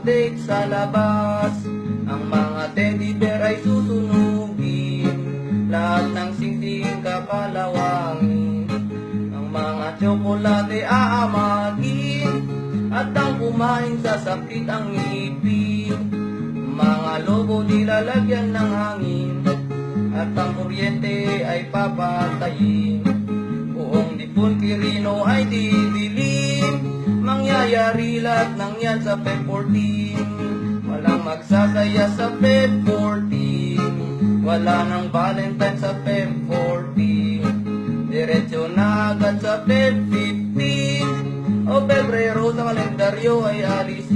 date sa labas. Ang mga teddy bear ay susunugin, lahat ng singting kapalawangin. Ang mga tsokolate aamagin, at ang kumain sa sakit ang ngipin. Mga lobo nilalagyan ng hangin, at ang kuryente ay papatayin. Buong dipon Quirino ay didilim, mangyayari lahat ng yan sa Feb 14. Walang magsasaya sa Feb 14, wala nang Valentine sa Feb 14. Diretso na agad sa Feb 15, o Pebrero sa kalendaryo ay alis